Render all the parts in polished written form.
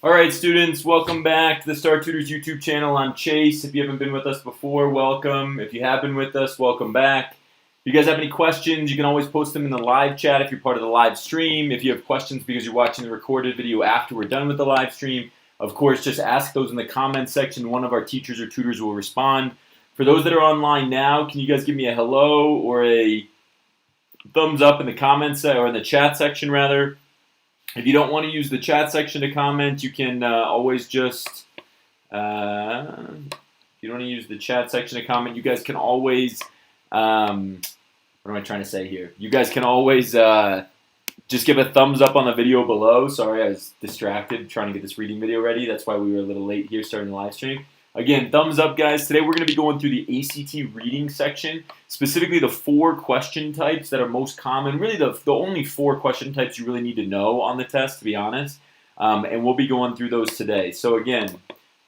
All right, students, welcome back to the Star Tutors YouTube channel. I'm Chase. If you haven't been with us before, welcome. If you have been with us, welcome back. If you guys have any questions, you can always post them in the live chat if you're part of the live stream. If you have questions because you're watching the recorded video after we're done with the live stream, of course, just ask those in the comments section. One of our teachers or tutors will respond. For those that are online now, can you guys give me a hello or a thumbs up in the comments or in the chat section rather? If you don't want to use the chat section to comment, you can always just, if you don't want to use the chat section to comment, you guys can always, what am I trying to say here? You guys can always just give a thumbs up on the video below. Sorry, I was distracted trying to get this reading video ready. That's why we were a little late here starting the live stream. Again, thumbs up, guys. Today we're going to be going through the ACT reading section, specifically the 4 question types that are most common. Really, the only 4 question types you really need to know on the test, to be honest. And we'll be going through those today. So again,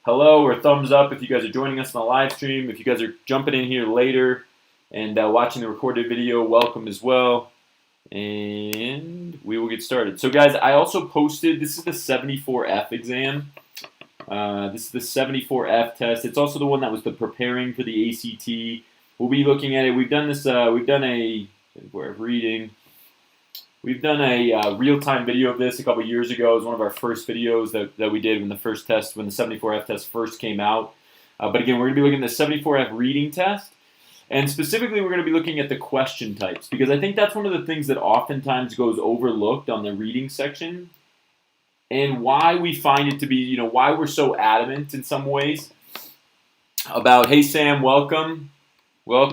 hello or thumbs up if you guys are joining us on the live stream. If you guys are jumping in here later and watching the recorded video, welcome as well. And we will get started. So guys, I also posted, this is the 74F exam. This is the 74F test. It's also the one that was the preparing for the ACT. We'll be looking at it. We've done this. We've done a real-time video of this a couple years ago. It was one of our first videos that we did when the 74F test first came out. But again, we're going to be looking at the 74F reading test. And specifically, we're going to be looking at the question types, because I think that's one of the things that oftentimes goes overlooked on the reading section, and why we find it to be, why we're so adamant in some ways about, hey Sam, welcome. Why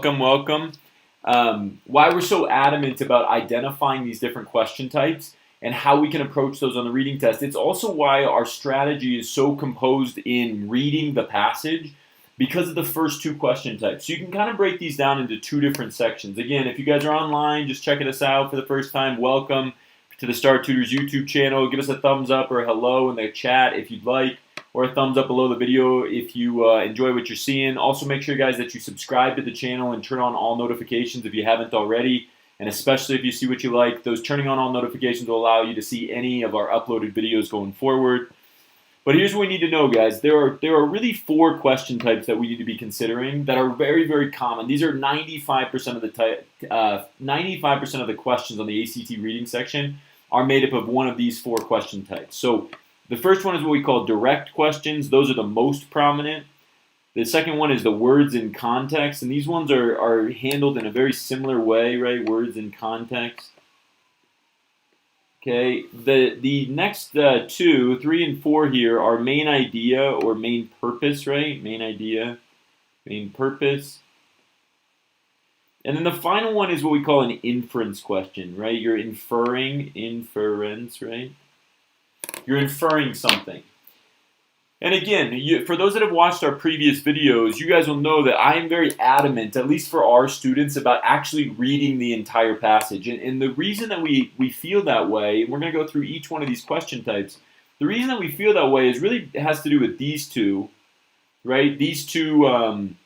we're so adamant about identifying these different question types and how we can approach those on the reading test. It's also why our strategy is so composed in reading the passage, because of the first 2 question types. So you can kind of break these down into 2 different sections. Again, if you guys are online, just checking us out for the first time, welcome to the Star Tutors YouTube channel. Give us a thumbs up or a hello in the chat if you'd like, or a thumbs up below the video if you enjoy what you're seeing. Also, make sure, guys, that you subscribe to the channel and turn on all notifications if you haven't already, and especially if you see what you like. Those turning on all notifications will allow you to see any of our uploaded videos going forward. But here's what we need to know, guys. There are really 4 question types that we need to be considering that are very, very common. These are 95% of the 95% of the questions on the ACT reading section are made up of one of these 4 question types. So the first one is what we call direct questions. Those are the most prominent. The second one is the words in context, and these ones are handled in a very similar way, right? Words in context. Okay, the next 2, 3, and 4 here are main idea or main purpose, right? Main idea, main purpose. And then the final one is what we call an inference question, right? You're inferring, inference, right? You're inferring something. And again, for those that have watched our previous videos, you guys will know that I am very adamant, at least for our students, about actually reading the entire passage. And the reason that we feel that way, and we're going to go through each one of these question types, the reason that we feel that way is really has to do with these 2, right? These two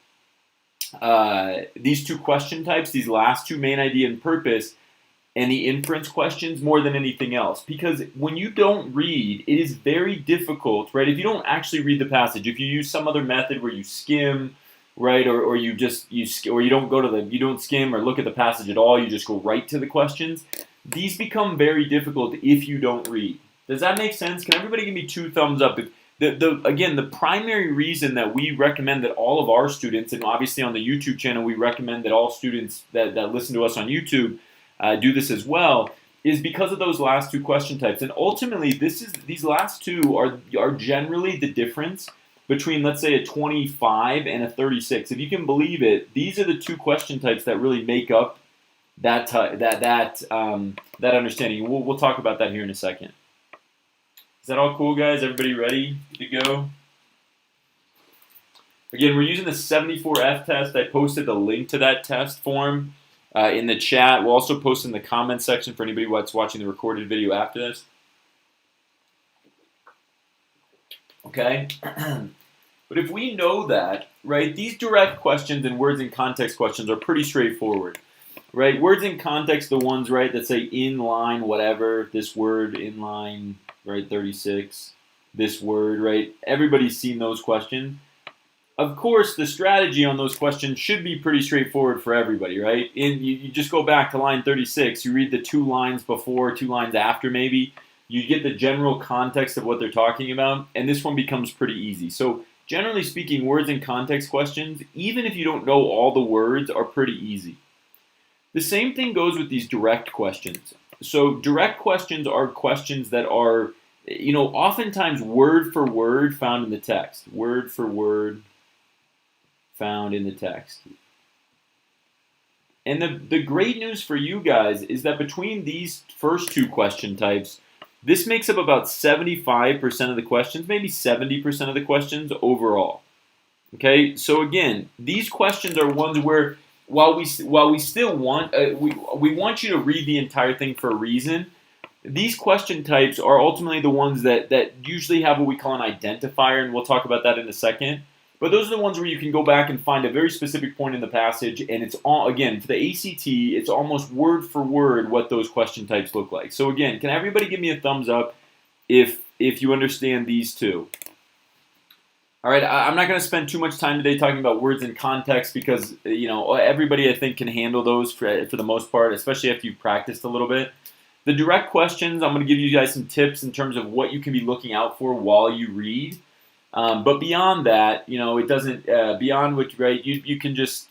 question types, these last 2, main idea and purpose, and the inference questions more than anything else. Because when you don't read, it is very difficult, right? If you don't actually read the passage, if you use some other method where you skim, right, or you don't skim or look at the passage at all, you just go right to the questions, these become very difficult if you don't read. Does that make sense? Can everybody give me 2 thumbs up? Again, the primary reason that we recommend that all of our students, and obviously on the YouTube channel we recommend that all students that listen to us on YouTube do this as well, is because of those last 2 question types. And ultimately, these last 2 are generally the difference between, let's say, a 25 and a 36. If you can believe it, these are the 2 question types that really make up that understanding. We'll talk about that here in a second. Is that all cool, guys? Everybody ready to go? Again, we're using the 74F test. I posted the link to that test form in the chat. We'll also post in the comments section for anybody that's watching the recorded video after this. Okay? But if we know that, right, these direct questions and words in context questions are pretty straightforward. right? Words in context, the ones, right, that say in line, whatever, this word in line, right, 36. this word, right? Everybody's seen those questions. Of course, the strategy on those questions should be pretty straightforward for everybody, right? You just go back to line 36, you read the 2 lines before, 2 lines after maybe, you get the general context of what they're talking about, and this one becomes pretty easy. So generally speaking, words and context questions, even if you don't know all the words, are pretty easy. The same thing goes with these direct questions. So direct questions are questions that are, oftentimes word for word found in the text. Word for word found in the text. And the great news for you guys is that between these first 2 question types, this makes up about 75% of the questions, maybe 70% of the questions overall. Okay, so again, these questions are ones where while we still want we want you to read the entire thing for a reason, these question types are ultimately the ones that usually have what we call an identifier, and we'll talk about that in a second. But those are the ones where you can go back and find a very specific point in the passage, and it's all, again, for the ACT, it's almost word for word what those question types look like. So again, can everybody give me a thumbs up if you understand these 2? All right, I'm not going to spend too much time today talking about words in context because, everybody I think can handle those for the most part, especially after you've practiced a little bit. The direct questions, I'm going to give you guys some tips in terms of what you can be looking out for while you read. But beyond that, it doesn't, beyond which, right, you can just,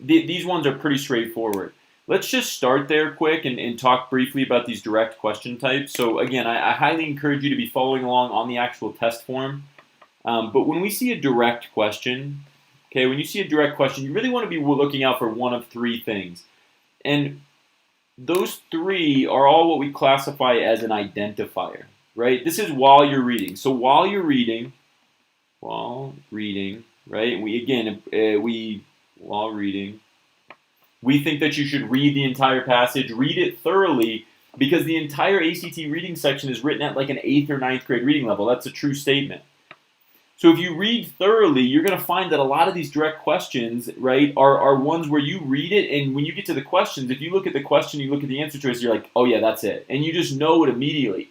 these ones are pretty straightforward. Let's just start there quick and talk briefly about these direct question types. So again, I highly encourage you to be following along on the actual test form. But when we see a direct question, okay, when you see a direct question, you really want to be looking out for one of 3 things. And those 3 are all what we classify as an identifier, right? This is while you're reading. So while reading, right? While reading, we think that you should read the entire passage, read it thoroughly, because the entire ACT reading section is written at like an 8th or 9th grade reading level. That's a true statement. So if you read thoroughly, you're going to find that a lot of these direct questions, right, are ones where you read it, and when you get to the questions, if you look at the question, you look at the answer choice, you're like, oh yeah, that's it. And you just know it immediately.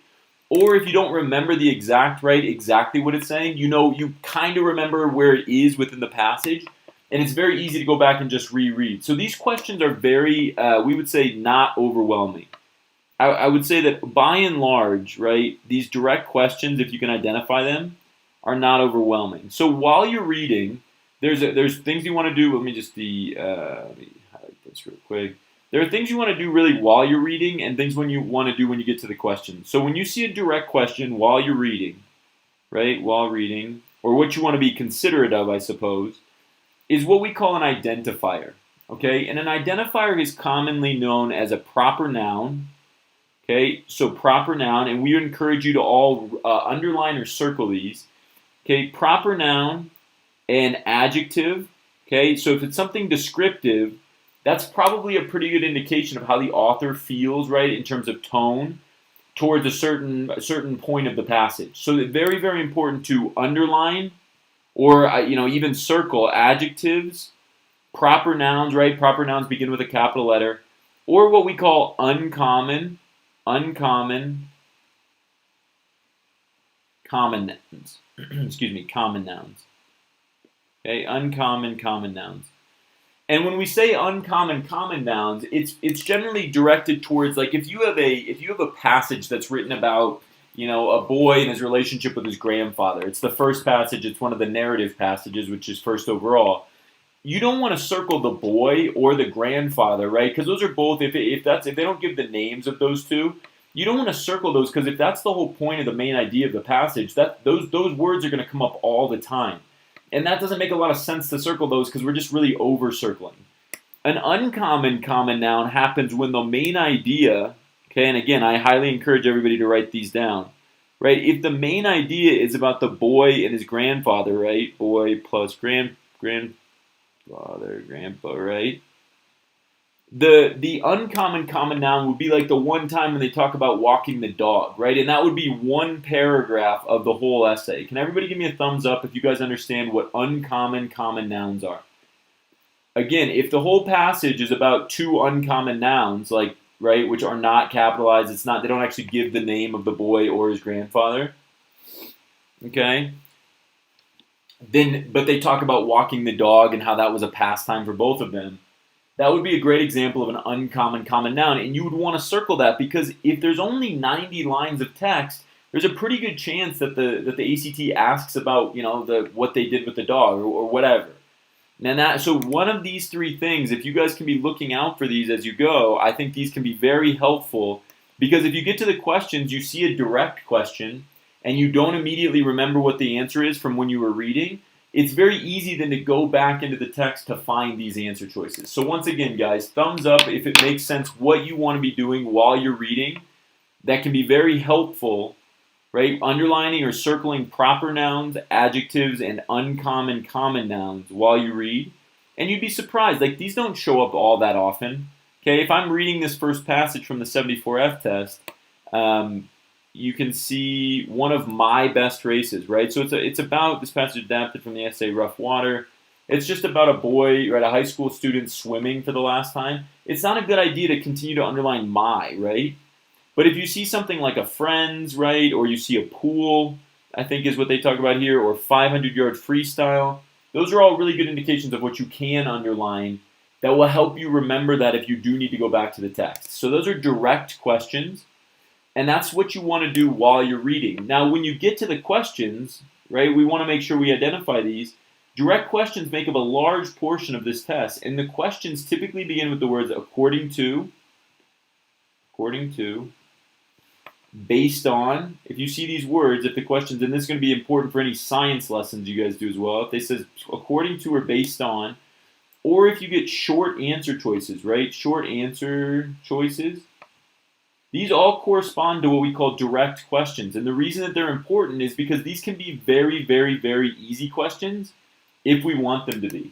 Or if you don't remember the exactly what it's saying, you kind of remember where it is within the passage, and it's very easy to go back and just reread. So these questions are very, we would say, not overwhelming. I would say that by and large, right, these direct questions, if you can identify them, are not overwhelming. So while you're reading, there's things you want to do. Let me highlight this real quick. There are things you want to do really while you're reading, and things when you want to do when you get to the question. So when you see a direct question while you're reading, right, or what you want to be considerate of, I suppose, is what we call an identifier. Okay, and an identifier is commonly known as a proper noun. Okay, so proper noun, and we encourage you to all underline or circle these. Okay, proper noun and adjective. Okay, so if it's something descriptive, that's probably a pretty good indication of how the author feels, right, in terms of tone towards a certain point of the passage. So it's very, very important to underline or even circle adjectives, proper nouns, right? Proper nouns begin with a capital letter, or what we call common nouns. Excuse me, common nouns. Okay, uncommon common nouns. And when we say uncommon common nouns, it's generally directed towards, like, if you have a passage that's written about, a boy and his relationship with his grandfather. It's the first passage. It's one of the narrative passages, which is first overall. You don't want to circle the boy or the grandfather, right? Because those are both, if they don't give the names of those two, you don't want to circle those, because if that's the whole point of the main idea of the passage, those words are going to come up all the time. And that doesn't make a lot of sense to circle those, because we're just really over-circling. An uncommon common noun happens when the main idea, okay, and again, I highly encourage everybody to write these down, right? If the main idea is about the boy and his grandfather, right? Boy plus grandfather, grandpa, right? The uncommon common noun would be like the one time when they talk about walking the dog, right? And that would be one paragraph of the whole essay. Can everybody give me a thumbs up if you guys understand what uncommon common nouns are? Again, if the whole passage is about two uncommon nouns, like, right, which are not capitalized, they don't actually give the name of the boy or his grandfather, Okay? But they talk about walking the dog and how that was a pastime for both of them. That would be a great example of an uncommon common noun, and you would want to circle that because if there's only 90 lines of text, there's a pretty good chance that the ACT asks about what they did with the dog or whatever. So one of these three things, if you guys can be looking out for these as you go, I think these can be very helpful because if you get to the questions, you see a direct question and you don't immediately remember what the answer is from when you were reading, it's very easy then to go back into the text to find these answer choices. So once again, guys, thumbs up if it makes sense what you want to be doing while you're reading. That can be very helpful, right? Underlining or circling proper nouns, adjectives, and uncommon common nouns while you read. And you'd be surprised, like these don't show up all that often. Okay, if I'm reading this first passage from the 74F test, you can see one of my best races, right? So it's about, this passage adapted from the essay Rough Water. It's just about a boy, right, a high school student swimming for the last time. It's not a good idea to continue to underline my, right? But if you see something like a friend's, right, or you see a pool, I think is what they talk about here, or 500-yard freestyle, those are all really good indications of what you can underline that will help you remember that if you do need to go back to the text. So those are direct questions, and that's what you want to do while you're reading. Now, when you get to the questions, right, we want to make sure we identify these. Direct questions make up a large portion of this test, and the questions typically begin with the words according to, based on. If you see these words, if the questions, and this is going to be important for any science lessons you guys do as well, if they says according to or based on, or if you get short answer choices, right? Short answer choices. These all correspond to what we call direct questions. And the reason that they're important is because these can be very, very, very easy questions if we want them to be.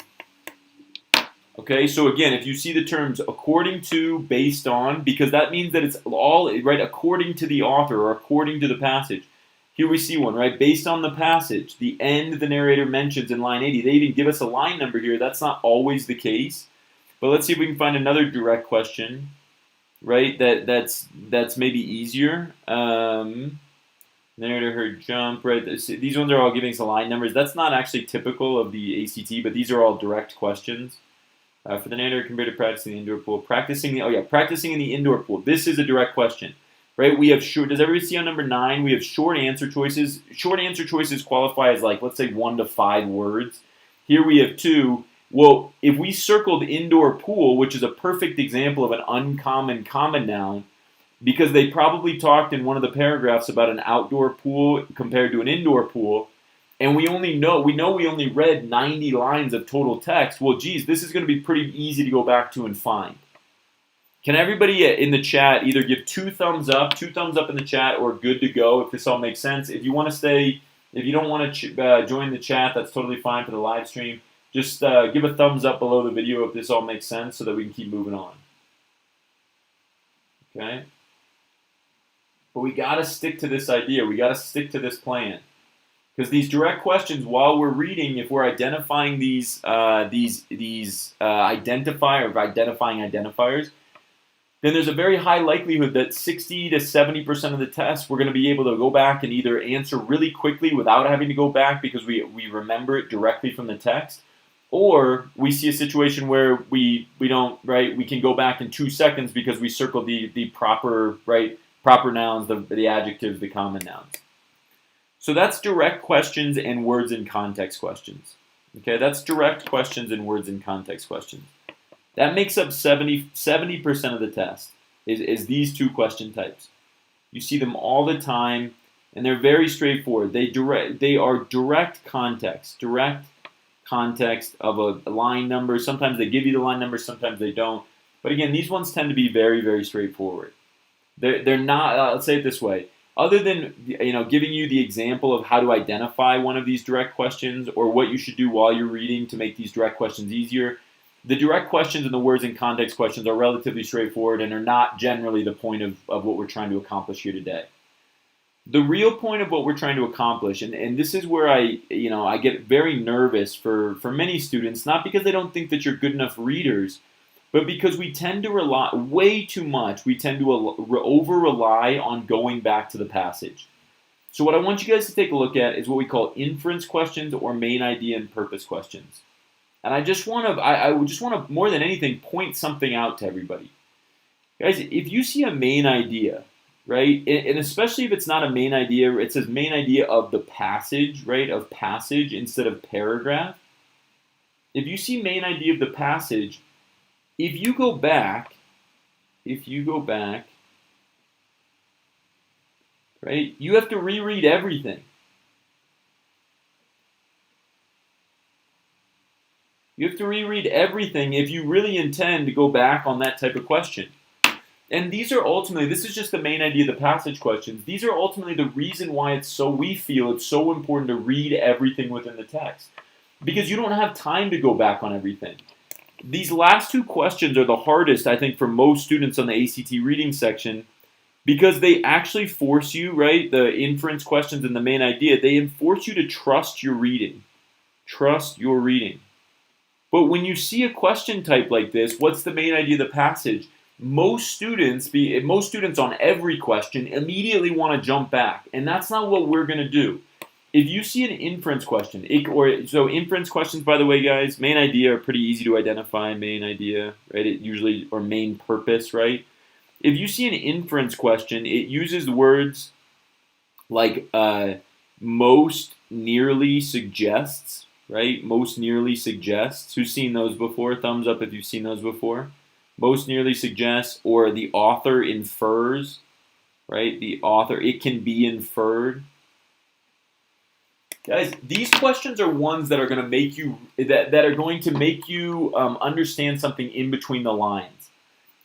Okay, so again, if you see the terms according to, based on, because that means that it's all, right, according to the author or according to the passage. Here we see one, right, based on the passage, the end the narrator mentions in line 80. They even give us a line number here. That's not always the case. But let's see if we can find another direct question, right, that's maybe easier. Narrator heard jump, right? These ones are all giving us line numbers. That's not actually typical of the ACT, but these are all direct questions. For the narrator compared to practicing the indoor pool. Practicing in the indoor pool. This is a direct question, right? We have short, does everybody see on number 9? We have short answer choices. Short answer choices qualify as like, let's say 1 to 5 words. Here we have 2. Well, if we circled indoor pool, which is a perfect example of an uncommon common noun, because they probably talked in one of the paragraphs about an outdoor pool compared to an indoor pool, and we know we only read 90 lines of total text, well, geez, this is going to be pretty easy to go back to and find. Can everybody in the chat either give 2 thumbs up in the chat, or good to go if this all makes sense? If you want to stay, if you don't want to join the chat, that's totally fine for the live stream. Just give a thumbs up below the video if this all makes sense so that we can keep moving on. Okay? But we got to stick to this idea. We got to stick to this plan. Because these direct questions, while we're reading, if we're identifying these identifying identifiers, then there's a very high likelihood that 60 to 70% of the tests we're going to be able to go back and either answer really quickly without having to go back because we remember it directly from the text, or we see a situation where we don't, right, we can go back in 2 seconds because we circled the proper nouns, the adjectives, the common nouns. So that's direct questions and words in context questions. Okay, that's direct questions and words in context questions. That makes up 70% of the test is these 2 question types. You see them all the time, and they're very straightforward. They are direct context of a line number. Sometimes they give you the line number, sometimes they don't. But again, these ones tend to be very, very straightforward. They're not, let's say it this way. Other than giving you the example of how to identify one of these direct questions or what you should do while you're reading to make these direct questions easier, the direct questions and the words in context questions are relatively straightforward and are not generally the point of what we're trying to accomplish here today. The real point of what we're trying to accomplish, and this is where I get very nervous for many students, not because they don't think that you're good enough readers, but because we tend to rely way too much, we tend to over-rely on going back to the passage. So what I want you guys to take a look at is what we call inference questions or main idea and purpose questions. And I just want to, I just want to, more than anything, point something out to everybody. Guys, if you see a main idea, right, and especially if it's not a main idea, it says main idea of the passage, right, of passage instead of paragraph. If you see main idea of the passage, if you go back, right, you have to reread everything. You have to reread everything if you really intend to go back on that type of question. And these are ultimately, this is just the main idea of the passage questions. These are ultimately the reason why we feel it's so important to read everything within the text. Because you don't have time to go back on everything. These last two questions are the hardest, I think, for most students on the ACT reading section, because they actually force you, right, the inference questions and the main idea, they force you to trust your reading. Trust your reading. But when you see a question type like this, what's the main idea of the passage? Most students on every question immediately want to jump back, and that's not what we're going to do. If you see an inference question, so inference questions, by the way, guys, main idea are pretty easy to identify. Main idea, right? It usually, or main purpose, right? If you see an inference question, it uses words like most nearly suggests, right? Most nearly suggests. Who's seen those before? Thumbs up if you've seen those before. Most nearly suggests, or the author infers, right? The author, it can be inferred. Guys, these questions are ones that are going to make you understand something in between the lines.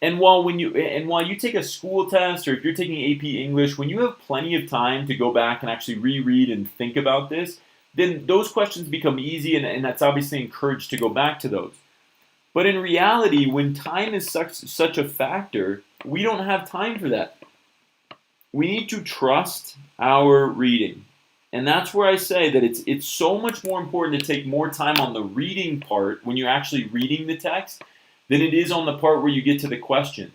And while you take a school test, or if you're taking AP English, when you have plenty of time to go back and actually reread and think about this, then those questions become easy, and that's obviously encouraged to go back to those. But in reality, when time is such a factor, we don't have time for that. We need to trust our reading. And that's where I say that it's so much more important to take more time on the reading part when you're actually reading the text than it is on the part where you get to the questions.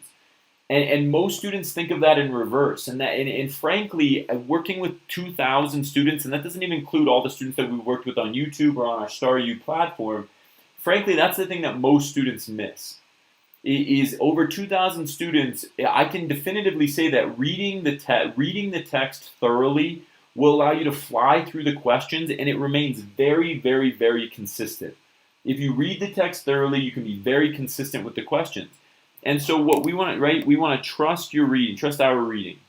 And most students think of that in reverse. And frankly, working with 2,000 students, and that doesn't even include all the students that we worked with on YouTube or on our Star U platform, frankly, that's the thing that most students miss. Is over 2,000 students, I can definitively say that reading the text thoroughly will allow you to fly through the questions, and it remains very, very, very consistent. If you read the text thoroughly, you can be very consistent with the questions. And so what we want to, right, we want to trust your reading, trust our reading.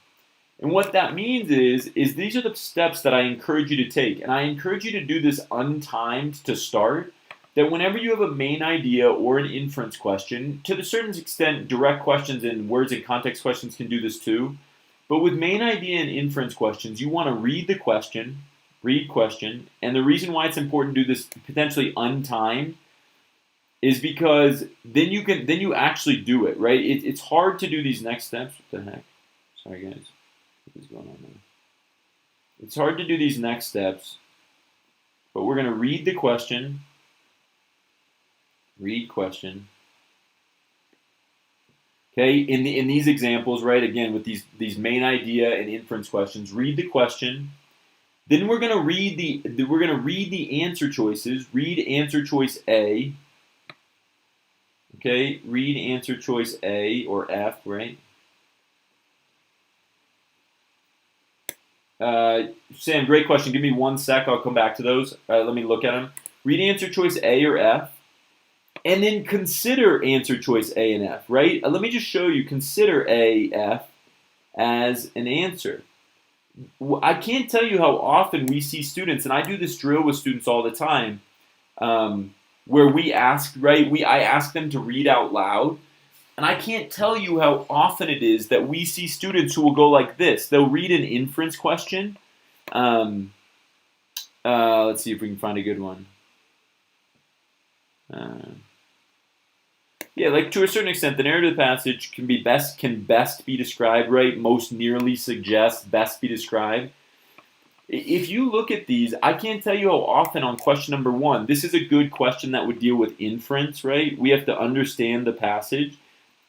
And what that means is these are the steps that I encourage you to take. And I encourage you to do this untimed to start, that whenever you have a main idea or an inference question, to a certain extent, direct questions and words and context questions can do this too. But with main idea and inference questions, you want to read the question, and the reason why it's important to do this potentially untimed is because then you actually do it, right? It's hard to do these next steps. What the heck? Sorry, guys. What is going on there? It's hard to do these next steps, but we're going to read the question. Read question. Okay, in these examples, right, again, with these main idea and inference questions, read the question. Then we're going to read the answer choices. Read answer choice A. Okay, read answer choice A or F, right? Sam, great question. Give me 1 sec. I'll come back to those. Let me look at them. Read answer choice A or F. And then consider answer choice A and F, right? Let me just show you, consider A, F as an answer. I can't tell you how often we see students, and I do this drill with students all the time, where I ask them to read out loud, and I can't tell you how often it is that we see students who will go like this. They'll read an inference question. Let's see if we can find a good one. Yeah, like to a certain extent, the narrative of the passage can best be described, right? Most nearly suggests, best be described. If you look at these, I can't tell you how often on question number 1, this is a good question that would deal with inference, right? We have to understand the passage.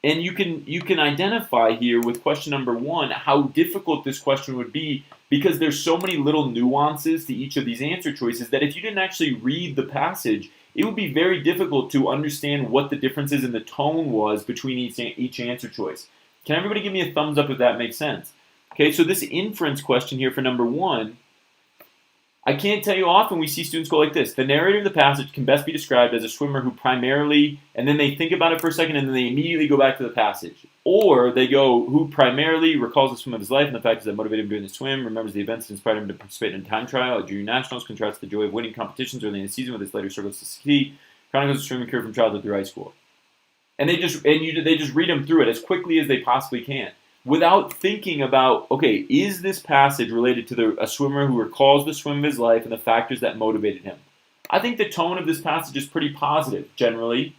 And you can identify here with question number 1 how difficult this question would be, because there's so many little nuances to each of these answer choices that if you didn't actually read the passage, it would be very difficult to understand what the differences in the tone was between each answer choice. Can everybody give me a thumbs up if that makes sense? Okay, so this inference question here for number 1, I can't tell you often we see students go like this. The narrator of the passage can best be described as a swimmer who primarily, and then they think about it for a second and then they immediately go back to the passage. Or they go, who primarily recalls the swim of his life and the factors that motivated him during the swim, remembers the events that inspired him to participate in a time trial at junior nationals, contrasts the joy of winning competitions early in the season with his later struggles to succeed, chronicles the swimming career from childhood through high school. And they just read them through it as quickly as they possibly can, without thinking about, okay, is this passage related to a swimmer who recalls the swim of his life and the factors that motivated him? I think the tone of this passage is pretty positive, generally.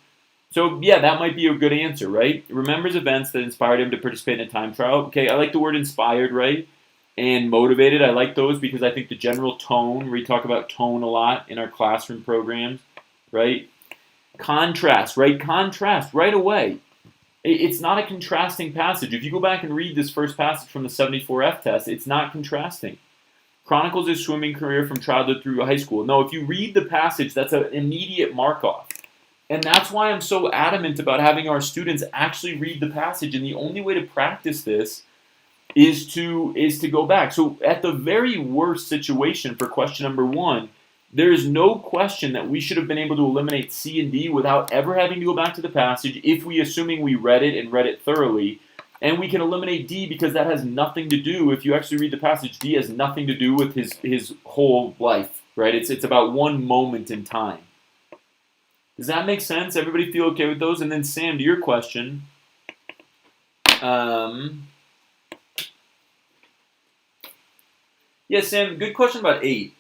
So, yeah, that might be a good answer, right? Remembers events that inspired him to participate in a time trial. Okay, I like the word inspired, right? And motivated, I like those because I think the general tone, we talk about tone a lot in our classroom programs, right? Contrast, right? Contrast, right away. It's not a contrasting passage. If you go back and read this first passage from the 74F test, it's not contrasting. Chronicles his swimming career from childhood through high school. No, if you read the passage, that's an immediate mark-off. And that's why I'm so adamant about having our students actually read the passage. And the only way to practice this is to go back. So at the very worst situation for question number 1, there is no question that we should have been able to eliminate C and D without ever having to go back to the passage if assuming we read it and read it thoroughly. And we can eliminate D because that has nothing to do, if you actually read the passage, D has nothing to do with his whole life, right? It's about one moment in time. Does that make sense? Everybody feel okay with those? And then Sam, to your question. Yeah, Sam, good question about 8.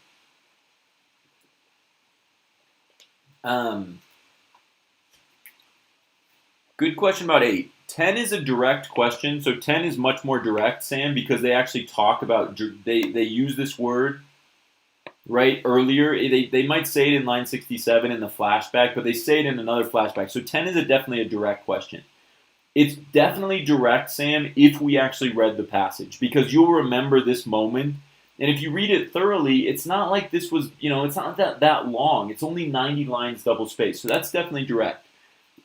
Good question about 8. 10 is a direct question, so 10 is much more direct, Sam, because they actually talk about, they use this word, right, earlier. They might say it in line 67 in the flashback, but they say it in another flashback. So 10 is definitely a direct question. It's definitely direct, Sam, if we actually read the passage, because you'll remember this moment. And if you read it thoroughly, it's not like this was, it's not that long. It's only 90 lines double-spaced, so that's definitely direct.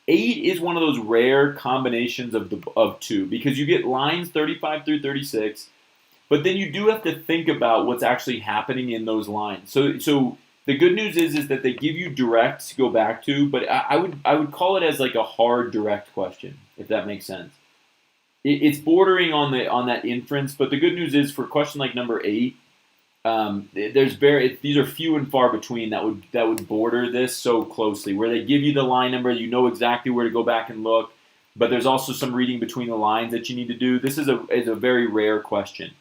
8 is one of those rare combinations of 2, because you get lines 35 through 36, but then you do have to think about what's actually happening in those lines. So the good news is that they give you direct to go back to, but I would call it as like a hard direct question, if that makes sense. It's bordering on that inference, but the good news is for a question like number 8, these are few and far between that would border this so closely, where they give you the line number, you know exactly where to go back and look, but there's also some reading between the lines that you need to do. This is a very rare question.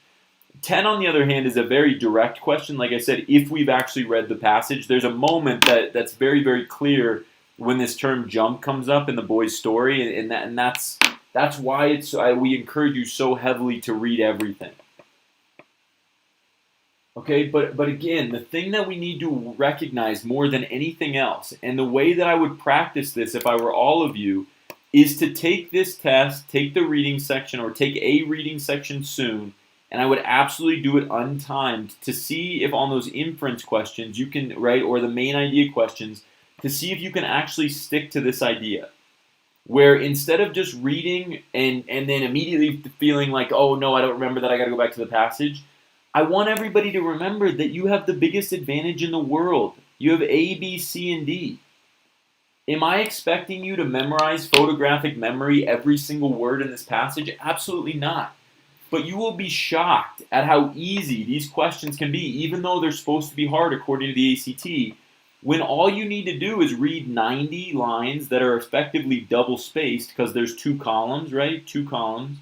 10, on the other hand, is a very direct question. Like I said, if we've actually read the passage, there's a moment that's very, very clear when this term jump comes up in the boy's story, and that's why we encourage you so heavily to read everything. Okay, but again, the thing that we need to recognize more than anything else, and the way that I would practice this if I were all of you, is to take this test, take the reading section, or take a reading section soon, and I would absolutely do it untimed to see if on those inference questions you can, right, or the main idea questions, to see if you can actually stick to this idea. Where instead of just reading and then immediately feeling like, oh no, I don't remember that, I got to go back to the passage, I want everybody to remember that you have the biggest advantage in the world. You have A, B, C, and D. Am I expecting you to memorize photographic memory every single word in this passage? Absolutely not. But you will be shocked at how easy these questions can be, even though they're supposed to be hard according to the ACT, when all you need to do is read 90 lines that are effectively double-spaced, because there's 2 columns, right? 2 columns.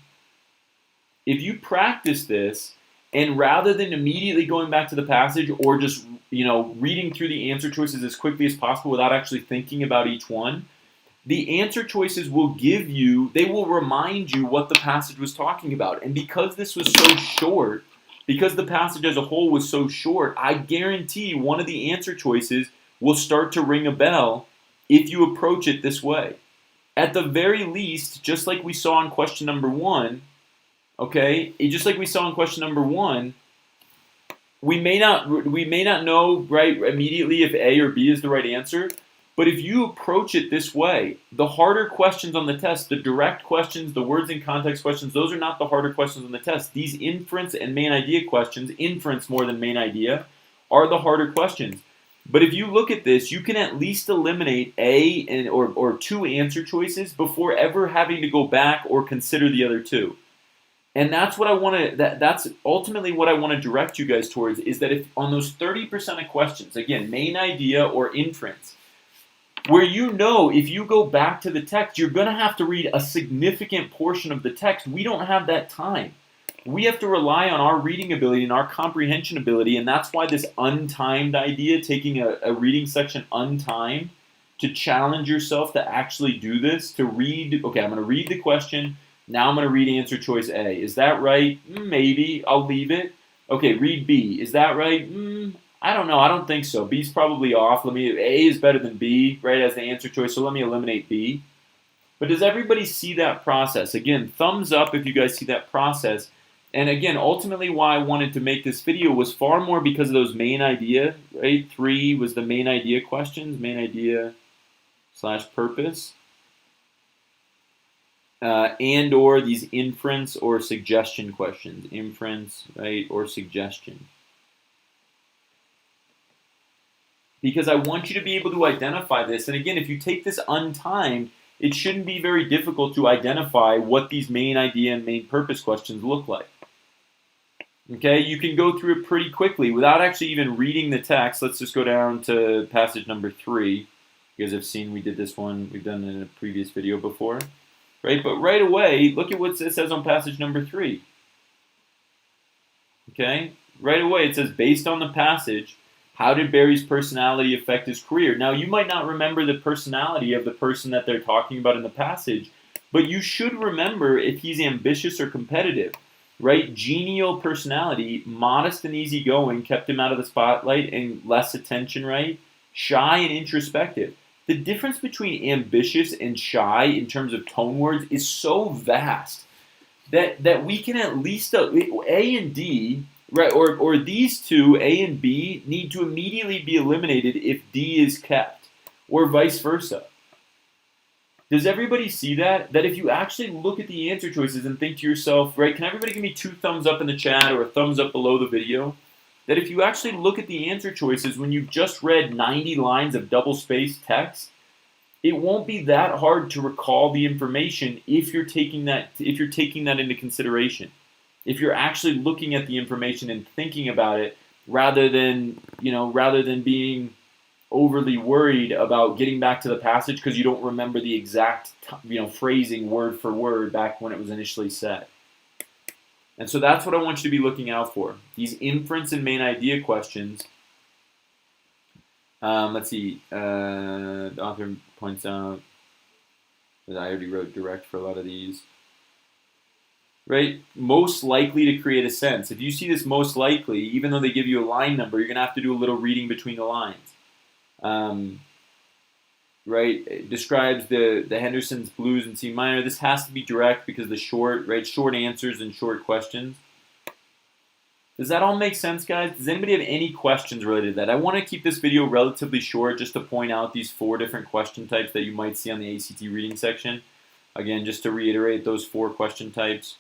If you practice this, and rather than immediately going back to the passage or just, reading through the answer choices as quickly as possible without actually thinking about each one, the answer choices will they will remind you what the passage was talking about. And because this was so short, because the passage as a whole was so short, I guarantee one of the answer choices will start to ring a bell if you approach it this way. at the very least, just like we saw in question number 1, okay, just like we saw in question number 1, we may not know right immediately if A or B is the right answer, but if you approach it this way, the harder questions on the test, the direct questions, the words in context questions, those are not the harder questions on the test. These inference and main idea questions, inference more than main idea, are the harder questions. But if you look at this, you can at least eliminate A or 2 answer choices before ever having to go back or consider the other 2. And that's what I want to. That's ultimately what I want to direct you guys towards. Is that if on those 30% of questions, again, main idea or inference, where if you go back to the text, you're going to have to read a significant portion of the text. We don't have that time. We have to rely on our reading ability and our comprehension ability, and that's why this untimed idea, taking a reading section untimed, to challenge yourself to actually do this, to read. Okay, I'm going to read the question. Now I'm going to read answer choice A. Is that right? Maybe. I'll leave it. Okay, read B. Is that right? I don't know. I don't think so. B's probably off. A is better than B, right, as the answer choice, so let me eliminate B. But does everybody see that process? Again, thumbs up if you guys see that process. And again, ultimately why I wanted to make this video was far more because of those main idea, right? 3 was the main idea questions, main idea / purpose. And or these inference or suggestion questions. Inference, right, or suggestion. Because I want you to be able to identify this. And again, if you take this untimed, it shouldn't be very difficult to identify what these main idea and main purpose questions look like. Okay, you can go through it pretty quickly without actually even reading the text. Let's just go down to passage number 3. You guys have seen we did this one. We've done it in a previous video before. Right, but right away, look at what it says on passage number 3. Okay, right away it says, based on the passage, how did Barry's personality affect his career? Now, you might not remember the personality of the person that they're talking about in the passage, but you should remember if he's ambitious or competitive, right? Genial personality, modest and easygoing, kept him out of the spotlight and less attention, right? Shy and introspective. The difference between ambitious and shy in terms of tone words is so vast that we can at least, A and D, right, or these two, A and B, need to immediately be eliminated if D is kept, or vice versa. Does everybody see that? That if you actually look at the answer choices and think to yourself, right, can everybody give me 2 thumbs up in the chat or a thumbs up below the video? That if you actually look at the answer choices when you've just read 90 lines of double-spaced text, it won't be that hard to recall the information if you're taking that into consideration. If you're actually looking at the information and thinking about it rather than being overly worried about getting back to the passage because you don't remember the exact phrasing word for word back when it was initially said. And so that's what I want you to be looking out for. These inference and main idea questions. Let's see. The author points out that I already wrote direct for a lot of these. Right? Most likely to create a sense. If you see this most likely, even though they give you a line number, you're going to have to do a little reading between the lines. Right? It describes the Henderson's blues in C minor. This has to be direct because the short answers and short questions. Does that all make sense, guys? Does anybody have any questions related to that? I want to keep this video relatively short just to point out these 4 different question types that you might see on the ACT reading section. Again, just to reiterate, those 4 question types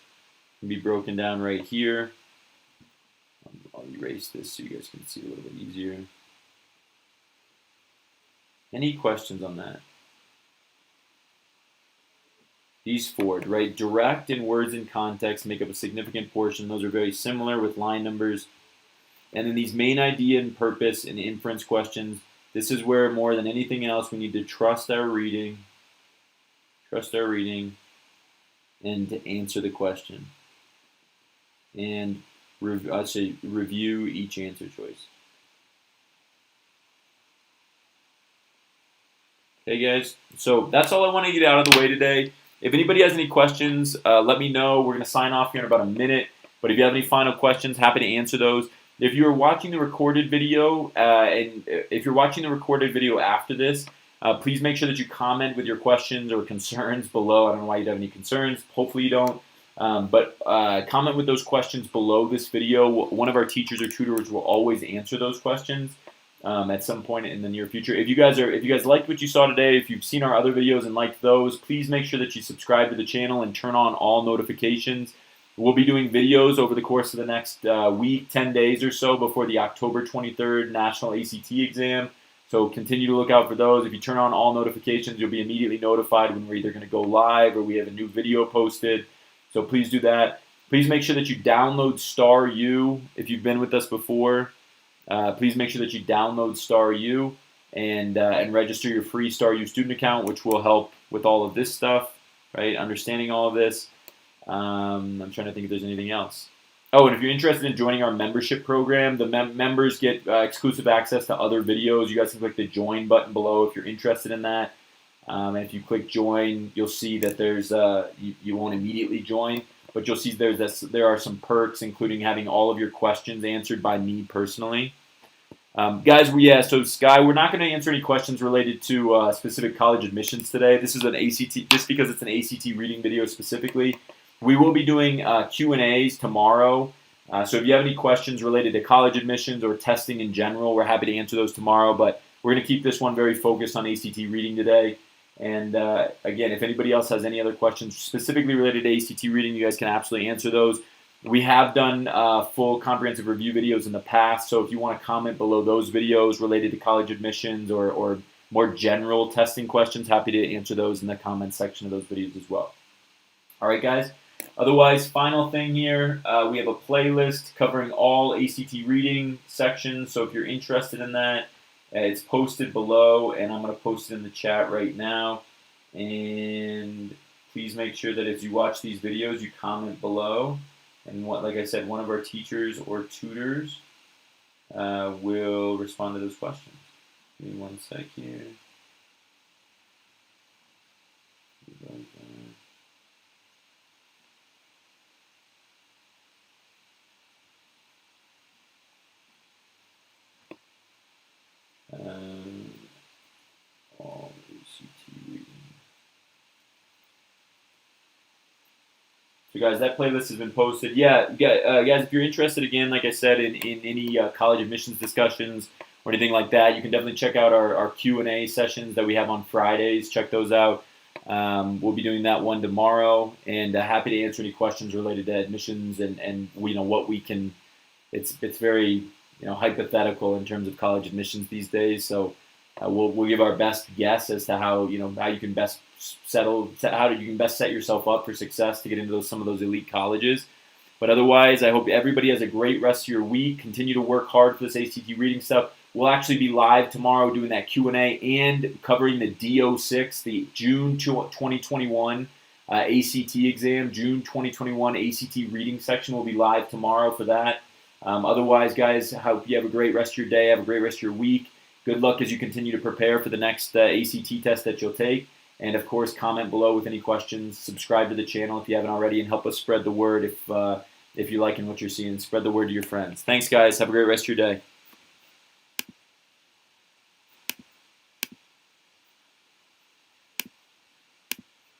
can be broken down right here. I'll erase this so you guys can see a little bit easier. Any questions on that? These 4, right? Direct and words in context make up a significant portion. Those are very similar with line numbers. And then these main idea and purpose and inference questions, this is where more than anything else we need to trust our reading, and to answer the question. And review each answer choice. Okay, guys, so that's all I want to get out of the way today. If anybody has any questions, let me know. We're going to sign off here in about a minute. But if you have any final questions, happy to answer those. If you're watching the recorded video, and if you're watching the recorded video after this, Please make sure that you comment with your questions or concerns below. I don't know why you'd have any concerns. Hopefully you don't. But comment with those questions below this video. One of our teachers or tutors will always answer those questions at some point in the near future. If you guys liked what you saw today, if you've seen our other videos and liked those, please make sure that you subscribe to the channel and turn on all notifications. We'll be doing videos over the course of the next week, 10 days or so before the October 23rd National ACT exam. So continue to look out for those. If you turn on all notifications, you'll be immediately notified when we're either going to go live or we have a new video posted. So please do that. Please make sure that you download Star U if you've been with us before. Please make sure that you download Star U and register your free Star U student account, which will help with all of this stuff, right? Understanding all of this. I'm trying to think if there's anything else. Oh, and if you're interested in joining our membership program, the members get exclusive access to other videos. You guys can click the join button below if you're interested in that. And if you click join, you'll see that there's you won't immediately join, but you'll see there are some perks, including having all of your questions answered by me personally. Guys, so Sky, we're not going to answer any questions related to specific college admissions today. This is an ACT, just because it's an ACT reading video specifically. We will be doing Q&As tomorrow. So if you have any questions related to college admissions or testing in general, we're happy to answer those tomorrow. But we're going to keep this one very focused on ACT reading today. And again, if anybody else has any other questions specifically related to ACT reading, you guys can absolutely answer those. We have done full comprehensive review videos in the past. So if you want to comment below those videos related to college admissions or more general testing questions, happy to answer those in the comment section of those videos as well. All right, guys. Otherwise, final thing here, we have a playlist covering all ACT reading sections, so if you're interested in that, it's posted below, and I'm going to post it in the chat right now. And please make sure that as you watch these videos, you comment below, and like I said, one of our teachers or tutors will respond to those questions. Give me one sec here. All ACT reading. So guys, that playlist has been posted. Yeah, guys, if you're interested, again, like I said, in any college admissions discussions or anything like that, you can definitely check out our Q&A sessions that we have on Fridays. Check those out. We'll be doing that one tomorrow, and happy to answer any questions related to admissions and what we can. It's very hypothetical in terms of college admissions these days. So we'll give our best guess as to how you can best set yourself up for success to get into some of those elite colleges. But otherwise, I hope everybody has a great rest of your week. Continue to work hard for this ACT reading stuff. We'll actually be live tomorrow doing that Q&A and covering the DO6, the June 2021 ACT exam. June 2021 ACT reading section will be live tomorrow for that. Otherwise, guys, hope you have a great rest of your day. Have a great rest of your week. Good luck as you continue to prepare for the next ACT test that you'll take. And, of course, comment below with any questions. Subscribe to the channel if you haven't already, and help us spread the word if you're liking what you're seeing. Spread the word to your friends. Thanks, guys. Have a great rest of your day.